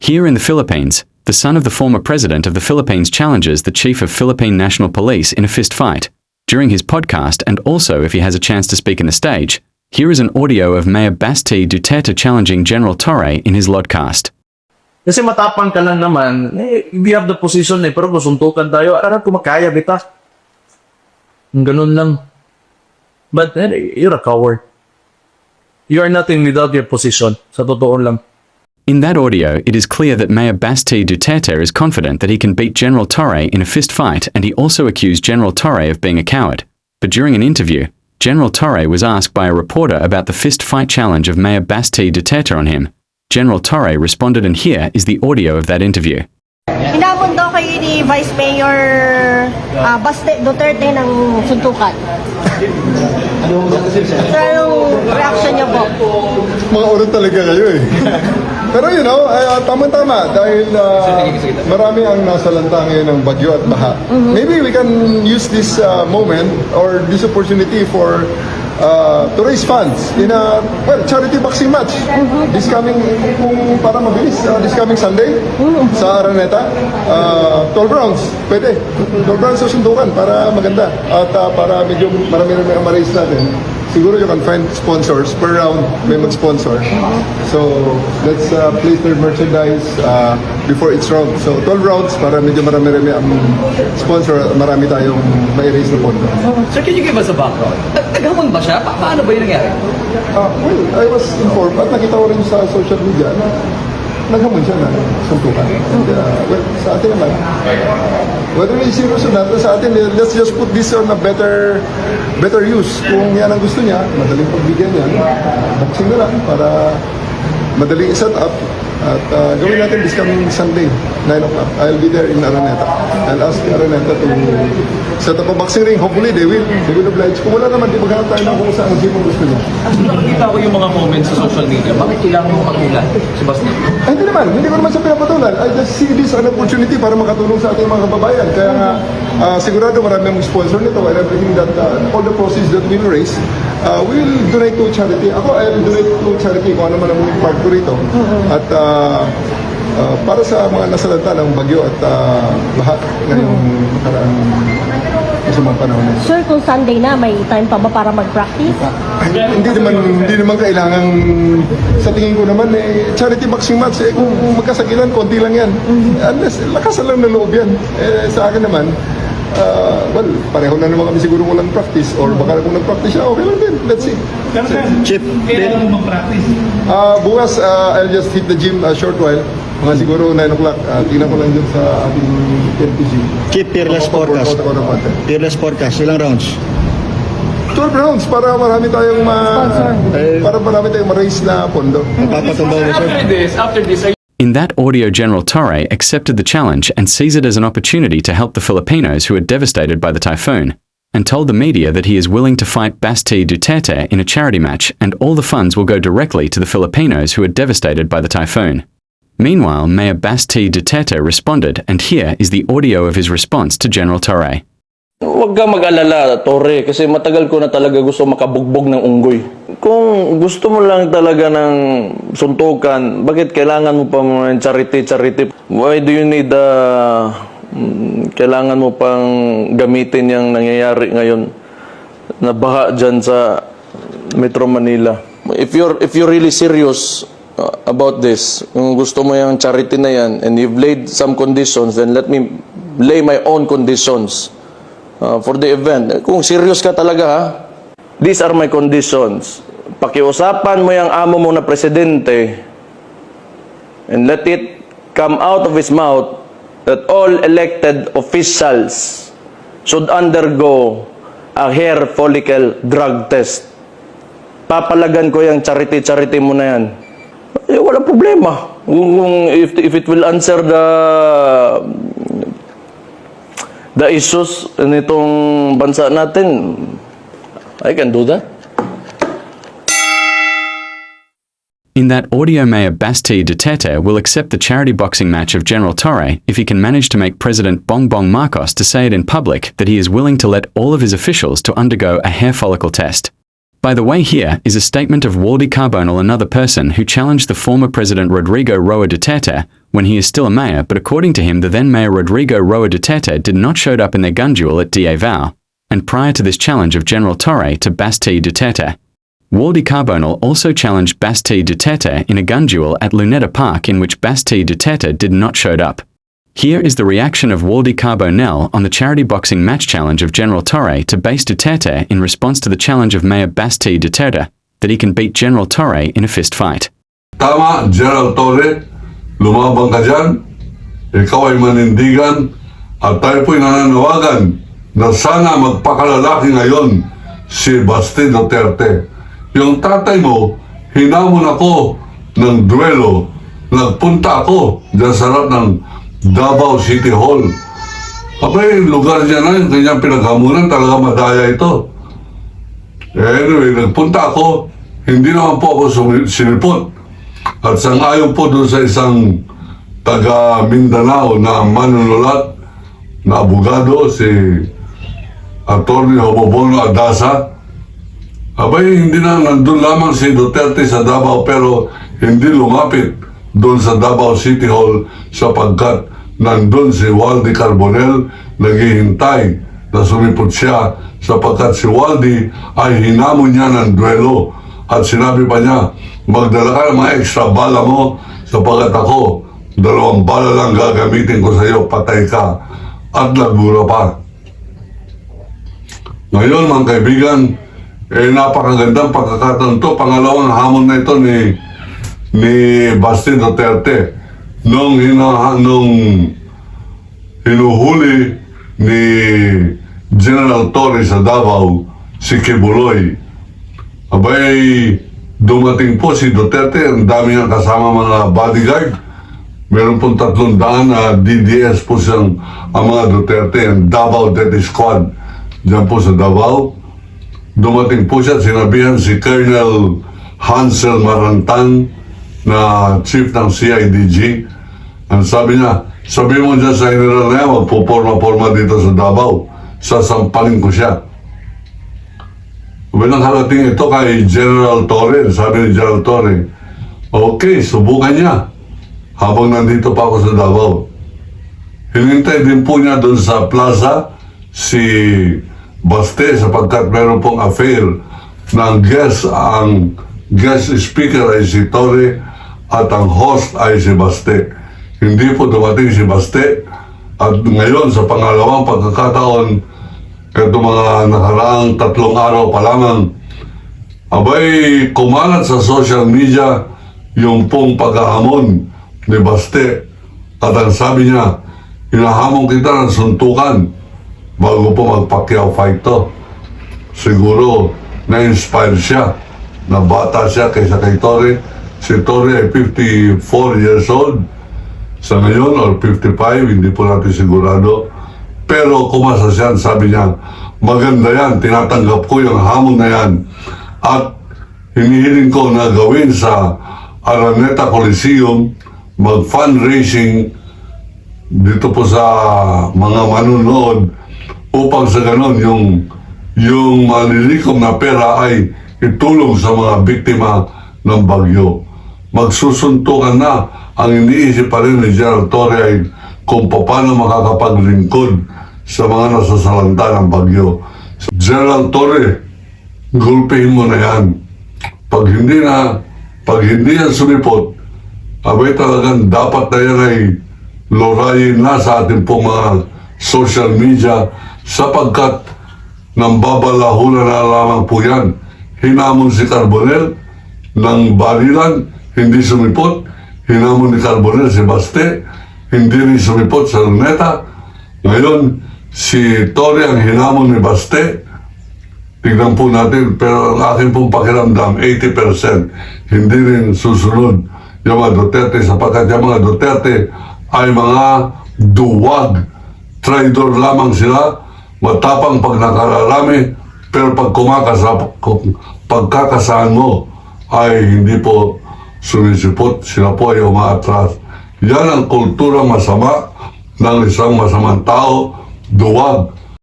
Here in the Philippines, the son of the former president of the Philippines challenges the chief of Philippine National Police in a fist fight. During his podcast, and also if he has a chance to speak in the stage, here is an audio of Mayor Basti Duterte challenging General Torre in his lodcast. Kasi matapang ka lang naman, we have the position pero kung suntukan tayo, alam ko makaya bita. Ganun lang. But you're a coward. You are nothing without your position. Sa totoo lang. In that audio, it is clear that Mayor Basti Duterte is confident that he can beat General Torre in a fist fight, and he also accused General Torre of being a coward. But during an interview, General Torre was asked by a reporter about the fist fight challenge of Mayor Basti Duterte on him. General Torre responded, and here is the audio of that interview. Hinamon daw kayo ni Vice Mayor Basti Duterte ng suntukan. Anong reaction niyo po? Mga urot talaga kayo eh. Pero tama-tama dahil marami ang nasalanta ngayon ng bagyo at baha. Maybe we can use this moment or this opportunity for to raise funds in a charity boxing match this coming, kung para mabilis, this coming Sunday sa Araneta. 12 rounds, pwede. 12 rounds sa sundukan para maganda at para medyo marami-rami ang ma-raise natin. Siguro you can find sponsors per round, may mag-sponsor. So let's place their merchandise before each round. So 12 rounds para medyo marami-rami ang sponsor, marami tayong mai-raise na pondo. Sir, can you give us a background? Naghamon ba siya? Paano ba yung nangyari? Well, I was informed at nakita ko rin sa social media na naghamon siya na suntukan. And, well, sa atin naman, whether it's serious or not, sa atin, let's just put this on a better use. Kung yan ang gusto niya, madaling pagbigyan yan, boxing na lang para madaling set up. At gawin natin this coming Sunday, 9 o'clock. I'll be there in Araneta. I'll ask Araneta to set up a boxing ring. Hopefully, they will oblige. Kung wala naman, di maghanap tayo ng kung saan ang gusto niya. Nakikita ko yung mga comments sa social media. Bakit kailangan mo patulan si Basti? Ay, hindi ko naman siya pinapatulan. I just see this an opportunity para makatulong sa ating mga kababayan. Kaya nga, sigurado marami ang sponsor nito and everything that, all the proceeds that we will raise, we will donate to charity. Ako, I'll donate to charity kung ano man ang part ko rito. At para sa mga nasalanta ng bagyo at baha ngayong nakaraang masamang panahon. Sir, kung Sunday na, may time pa ba para mag-practice? Hindi naman kailangan, sa tingin ko naman, charity boxing match, kung magkasakilan, konti lang yan. Unless, lakasan lang na loob yan. Sa akin naman, well, pareho na naman kami siguro walang practice or baka kung nag-practice siya, okay lang din. Let's see. Chip, kailan mo mag-practice? Bukas, I'll just hit the gym a short while. Mga siguro 9 o'clock. Tingnan ko lang dyan sa ating LPG. Chip, fearless forecast. Fearless forecast, ilang rounds? 12 rounds para marami tayong ma-raise na pondo. Papatumbaw mo, sir. After this, In that audio, General Torre accepted the challenge and sees it as an opportunity to help the Filipinos who are devastated by the typhoon, and told the media that he is willing to fight Basti Duterte in a charity match, and all the funds will go directly to the Filipinos who are devastated by the typhoon. Meanwhile, Mayor Basti Duterte responded, and here is the audio of his response to General Torre. Huwag ka mag-alala, Torre, kasi matagal ko na talaga gusto makabugbog ng unggoy. Kung gusto mo lang talaga ng suntukan, bakit kailangan mo pa ng charity? Why do you need kailangan mo pang gamitin yung nangyayari ngayon na baha dyan sa Metro Manila? If you're really serious about this, kung gusto mo yung charity na yan and you've laid some conditions, then let me lay my own conditions for the event. Kung serious ka talaga, ha? These are my conditions. Pakiusapan mo yung amo mo na presidente and let it come out of his mouth that all elected officials should undergo a hair follicle drug test. Papalagan ko yung charity mo na yan. Wala problema. If it will answer the issues nitong bansa natin, I can do that. In that audio, Mayor Basti Duterte will accept the charity boxing match of General Torre if he can manage to make President Bongbong Marcos to say it in public that he is willing to let all of his officials to undergo a hair follicle test. By the way, here is a statement of Waldy Carbonell, another person who challenged the former President Rodrigo Roa Duterte when he is still a mayor, but according to him, the then mayor Rodrigo Roa Duterte did not show up in their gun duel at Davao, and prior to this challenge of General Torre to Basti Duterte. Waldy Carbonell also challenged Basti Duterte in a gun duel at Luneta Park in which Basti Duterte did not showed up. Here is the reaction of Waldy Carbonell on the charity boxing match challenge of General Torre to Basti Duterte in response to the challenge of Mayor Basti Duterte that he can beat General Torre in a fist fight. Tama, General Torre, lumabang ka dyan. Ikaw ay manindigan at tayo po'y nananawagan na sana magpakalalaki ngayon si Basti Duterte. Yung tatay mo, hinamon ako ng duelo. Nagpunta ako dyan sa harap ng Davao City Hall. Abay, lugar niya na yung kanyang pinaghamunan, talaga madaya ito. Anyway, nagpunta ako, hindi naman po ako sinipot. At sang-ayon po doon sa isang taga Mindanao na manunulat na abogado, si Atty. Hobobono Adasa. Abay, hindi na nandun lamang si Duterte sa Davao pero hindi lumapit doon sa Davao City Hall sapagkat nandun si Waldy Carbonell naghihintay na sumipot siya sapagkat si Waldy ay hinamon niya ng duelo at sinabi pa niya, magdala ka ng mga extra bala mo sapagkat ako, 2 bala lang gagamitin ko sa iyo, patay ka. At nagmura pa. Ngayon mga kaibigan, napakagandang pagkakataon to. Pangalawang hamon na ito ni Basti Duterte nung hinuhuli ni General Torre sa Davao si Kibuloy. Abay, dumating po si Duterte, ang dami niyang kasama mga bodyguard. Meron pong 300 na DDS po siyang ang mga Duterte, ang Davao Death Squad dyan po sa Davao. Dumating po siya, sinabihan si Colonel Hansel Marantang na chief ng CIDG. Ang sabi niya, sabi mo dyan sa general na yan, magpuporma-porma dito sa Davao. Sasampalin ko siya. Walang harating ito kay General Torre. Sabi ni General Torre, okay, subukan niya. Habang nandito pa ako sa Davao. Hinintay din po niya doon sa plaza si Basti sapagkat meron pong affair ng ang guest speaker ay si Torre at ang host ay si Basti. Hindi po dumating si Basti at ngayon sa pangalawang pagkakataon ito mga nakaraang 3 araw pa lamang abay kumalat sa social media yung pong paghahamon ni Basti at ang sabi niya, hinahamon kita ng suntukan bago po mag-Pacquiao fight to. Siguro na-inspire siya na bata siya kaysa kay Torre. Si Torre ay 54 years old sa ngayon or 55, hindi po natin sigurado. Pero kumasa siya, sabi niya, maganda yan, tinatanggap ko yung hamon na yan. At hinihiling ko na gawin sa Araneta Coliseum, mag-fundraising dito po sa mga manunood upang sa ganon yung malilikom na pera ay itulong sa mga biktima ng bagyo. Magsusuntukan na ang iniisip pa rin ni General Torre ay kung paano makakapaglingkod sa mga nasasalanta ng bagyo. General Torre, gulpihin mo na yan. Pag hindi yan sumipot, abay talagang dapat na yan ay lorayin na sa ating pong mga social media sapagkat nang babalahula na lamang po yan. Hinamon si Carbonell ng balilan, hindi sumipot. Hinamon ni Carbonell si Basti, hindi rin sumipot sa Luneta. Ngayon, si Torre ang hinamon ni Basti. Tignan po natin, pero ang aking pong pakiramdam, 80%, hindi rin susunod yung mga Duterte sapagkat yung mga Duterte ay mga duwag. Traidor lamang sila, matapang pag nakararami, pero pag pagkakasahan mo ay hindi po sumisipot, sila po ay umaatras. Yan ang kulturang masama ng isang masamang tao, duwag.